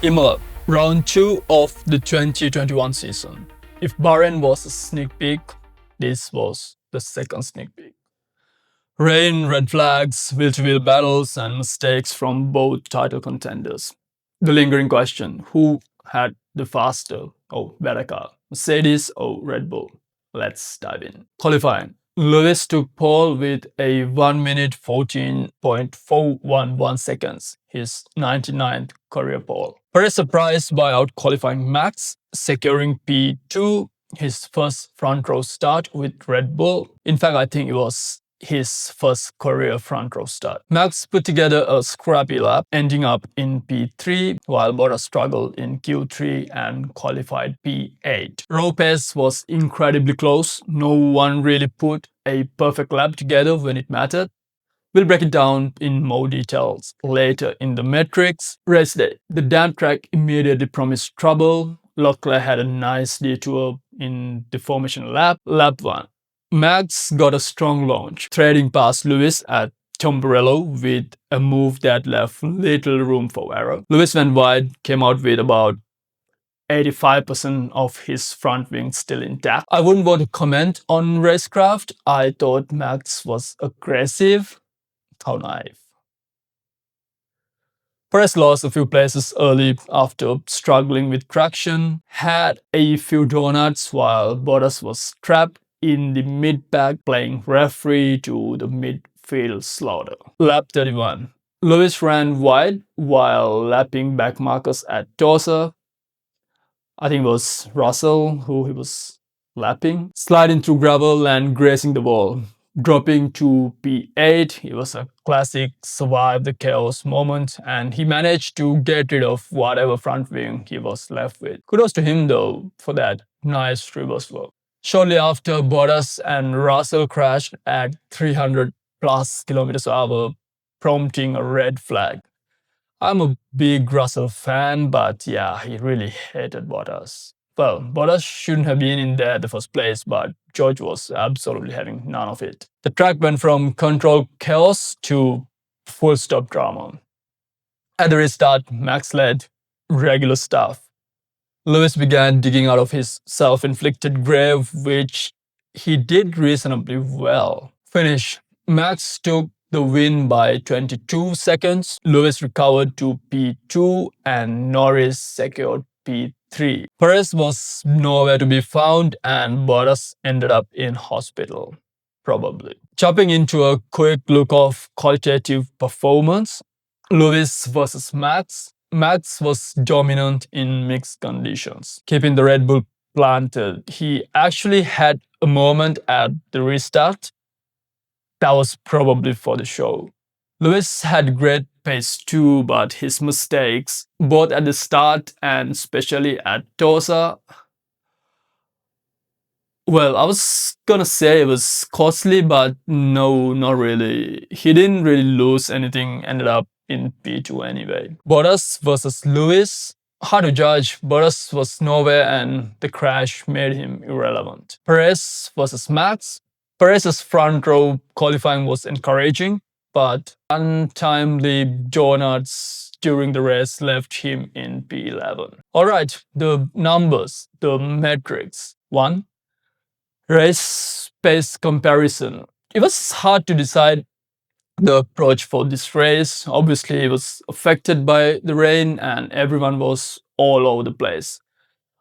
Imola, round 2 of the 2021 season. If Bahrain was a sneak peek, this was the second sneak peek. Rain, red flags, wheel-to-wheel battles, and mistakes from both title contenders. The lingering question, who had the faster or better car, Mercedes or Red Bull? Let's dive in. Qualifying. Lewis took pole with a 1 minute 14.411 seconds, his 99th career pole. Perez surprised by out-qualifying Max, securing P2, his first front row start with Red Bull. In fact, I think it was his first career front row start. Max put together a scrappy lap, ending up in P3, while Bottas struggled in Q3 and qualified P8. Row pace was incredibly close. No one really put a perfect lap together when it mattered. We'll break it down in more details later in the metrics. Race day. The damp track immediately promised trouble. Leclerc had a nice detour in the formation lap. Lap 1. Max got a strong launch, threading past Lewis at Tombarello with a move that left little room for error. Lewis went wide, came out with about 85% of his front wing still intact. I wouldn't want to comment on racecraft. I thought Max was aggressive. How naive. Perez lost a few places early after struggling with traction, had a few donuts while Bottas was trapped in the mid-pack playing referee to the midfield slaughter. Lap 31. Lewis ran wide while lapping back markers at Tosa. I think it was Russell who he was lapping. Sliding through gravel and grazing the wall. Dropping to P8, it was a classic survive the chaos moment, and he managed to get rid of whatever front wing he was left with. Kudos to him though for that nice reverse work. Shortly after, Bottas and Russell crashed at 300 plus kilometers per hour, prompting a red flag. I'm a big Russell fan, but yeah, he really hated Bottas. Well, Bottas shouldn't have been in there in the first place, but George was absolutely having none of it. The track went from controlled chaos to full stop drama. At the restart, Max led regular stuff. Lewis began digging out of his self-inflicted grave, which he did reasonably well. Finish. Max took the win by 22 seconds. Lewis recovered to P2 and Norris secured P3. Perez was nowhere to be found and Bottas ended up in hospital, probably. Jumping into a quick look of qualitative performance, Lewis versus Max. Max was dominant in mixed conditions, keeping the Red Bull planted. He actually had a moment at the restart that was probably for the show. Lewis had great pace too, but his mistakes, both at the start and especially at Tosa, well, I was gonna say it was costly, but no, not really. He didn't really lose anything, ended up in P2 anyway. Bottas versus Lewis. Hard to judge. Bottas was nowhere and the crash made him irrelevant. Perez versus Max. Perez's front row qualifying was encouraging, but untimely donuts during the race left him in P11. Alright, the numbers, the metrics. 1. Race pace comparison. It was hard to decide the approach for this race. Obviously, it was affected by the rain and everyone was all over the place.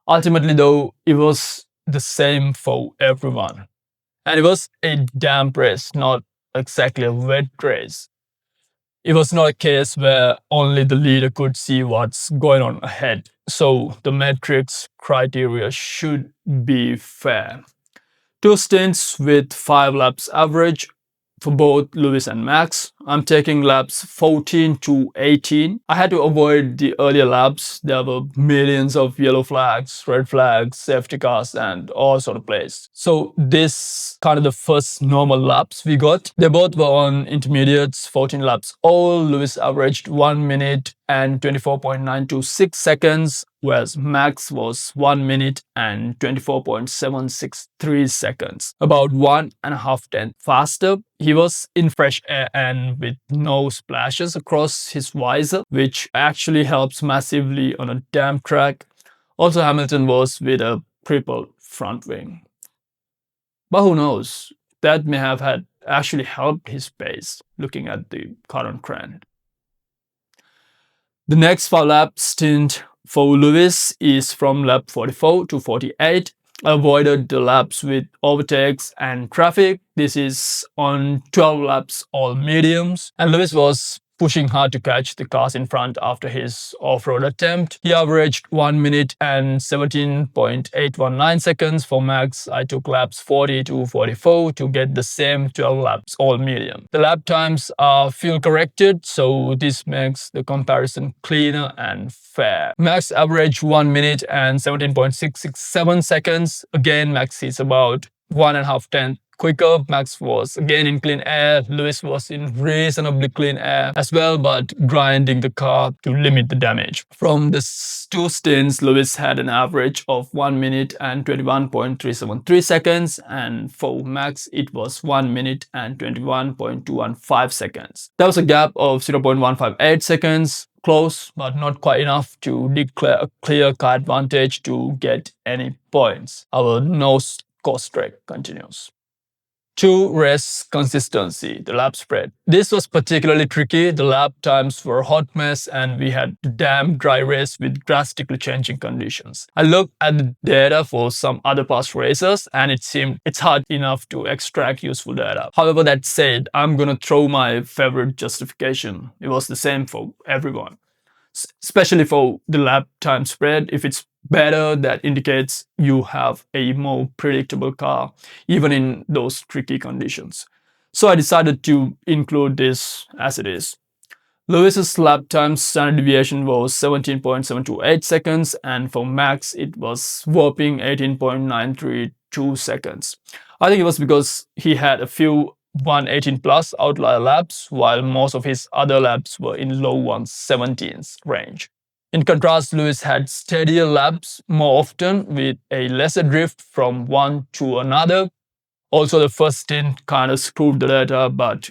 Ultimately, though, it was the same for everyone. And it was a damp race, not exactly a wet race. It was not a case where only the leader could see what's going on ahead. So the metrics criteria should be fair. 2 stints with 5 laps average for both Lewis and Max. I'm taking laps 14 to 18. I had to avoid the earlier laps. There were millions of yellow flags, red flags, safety cars and all sort of plays. So this kind of the first normal laps we got. They both were on intermediates, 14 laps all. Lewis averaged 1 minute and 24.926 seconds, whereas Max was 1 minute and 24.763 seconds, about 1.5 tenths faster. He was in fresh air and with no splashes across his visor, which actually helps massively on a damp track. Also, Hamilton was with a crippled front wing. But who knows? That may have had actually helped his pace, looking at the current trend. The next 5-lap stint for Lewis is from lap 44 to 48. Avoided the laps with overtakes and traffic. This is on 12 laps, all mediums. And Lewis was pushing hard to catch the cars in front after his off-road attempt. He averaged 1 minute and 17.819 seconds for Max. I took laps 40 to 44 to get the same 12 laps, all medium. The lap times are fuel corrected, so this makes the comparison cleaner and fair. Max averaged 1 minute and 17.667 seconds. Again, Max is about 1.5 tenths quicker. Max was again in clean air. Lewis was in reasonably clean air as well, but grinding the car to limit the damage. From the two stints, Lewis had an average of 1 minute and 21.373 seconds, and for Max it was 1 minute and 21.215 seconds. That was a gap of 0.158 seconds. Close, but not quite enough to declare a clear car advantage to get any points. Our no-score streak continues. 2. Race consistency, the lap spread. This was particularly tricky. The lap times were a hot mess and we had a damn dry race with drastically changing conditions. I looked at the data for some other past races and it seemed it's hard enough to extract useful data. However, that said, I'm gonna throw my favorite justification. It was the same for everyone, especially for the lap time spread. If it's better, that indicates you have a more predictable car, even in those tricky conditions. So I decided to include this as it is. Lewis's lap time standard deviation was 17.728 seconds, and for Max it was whopping 18.932 seconds. I think it was because he had a few 118 plus outlier laps, while most of his other laps were in low 117s range. In contrast, Lewis had steadier laps more often with a lesser drift from one to another. Also, the first stint kind of screwed the data, but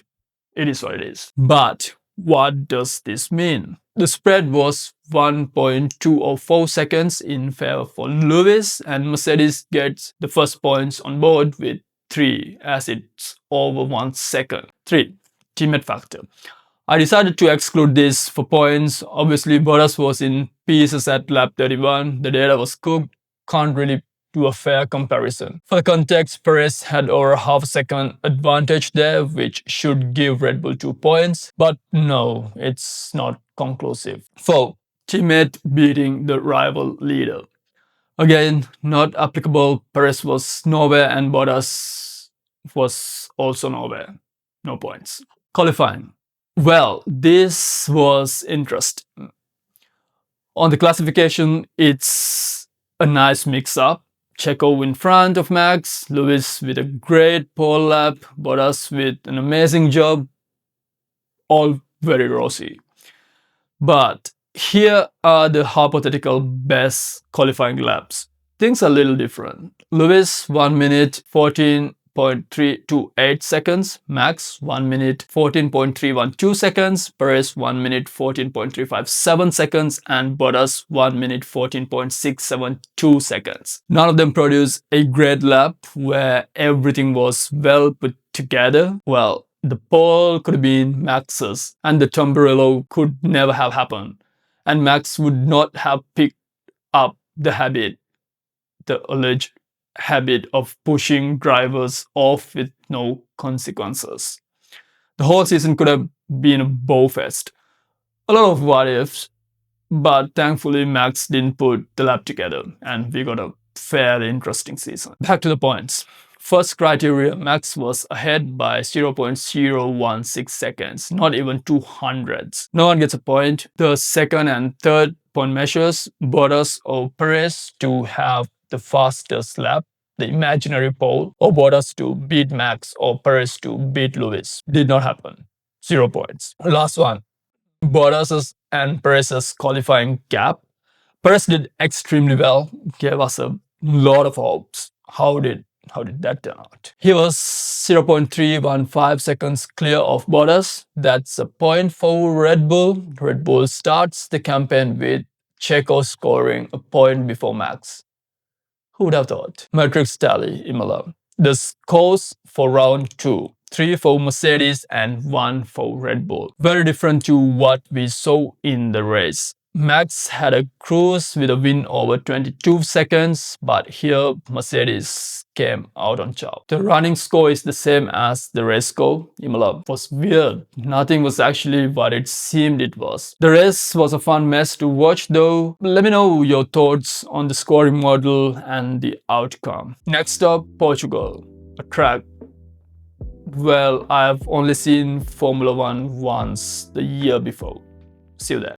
it is what it is. But what does this mean? The spread was 1.204 seconds in favor for Lewis, and Mercedes gets the first points on board with 3, as it's over 1 second. 3. Teammate factor. I decided to exclude this for points. Obviously, Bottas was in pieces at lap 31. The data was cooked. Can't really do a fair comparison. For the context, Perez had over half a second advantage there, which should give Red Bull 2 points. But no, it's not conclusive. 4. Teammate beating the rival leader. Again, not applicable. Perez was nowhere and Bottas was also nowhere. No points. Qualifying. Well, this was interesting. On the classification, it's a nice mix-up. Checo in front of Max, Lewis with a great pole lap, Bottas with an amazing job. All very rosy. But here are the hypothetical best qualifying laps. Things are a little different. Lewis 1 minute 14.328 seconds, Max 1 minute 14.312 seconds, Perez 1 minute 14.357 seconds, and Bottas 1 minute 14.672 seconds. None of them produce a great lap where everything was well put together. Well, the pole could have been Max's and the Tombarello could never have happened. And Max would not have picked up the habit, the alleged habit of pushing drivers off with no consequences. The whole season could have been a bowfest. A lot of what ifs, but thankfully Max didn't put the lap together and we got a fairly interesting season. Back to the points. First criteria, Max was ahead by 0.016 seconds, not even 200ths. No one gets a point. The second and third point measures, Bottas or Perez to have the fastest lap, the imaginary pole, or Bottas to beat Max or Perez to beat Lewis. Did not happen. 0 points. Last one, Bottas's and Perez's qualifying gap. Perez did extremely well, gave us a lot of hopes. How did How did that turn out? He was 0.315 seconds clear of Bottas. That's a point for Red Bull. Red Bull starts the campaign with Checo scoring a point before Max. Who would have thought? Matrix tally, Imola. The scores for round 2. 3 for Mercedes and 1 for Red Bull. Very different to what we saw in the race. Max had a cruise with a win over 22 seconds, but here Mercedes came out on top. The running score is the same as the race score. Imola was weird. Nothing was actually what it seemed it was. The race was a fun mess to watch though. Let me know your thoughts on the scoring model and the outcome. Next up, Portugal. A track. Well, I've only seen Formula One once the year before. See you there.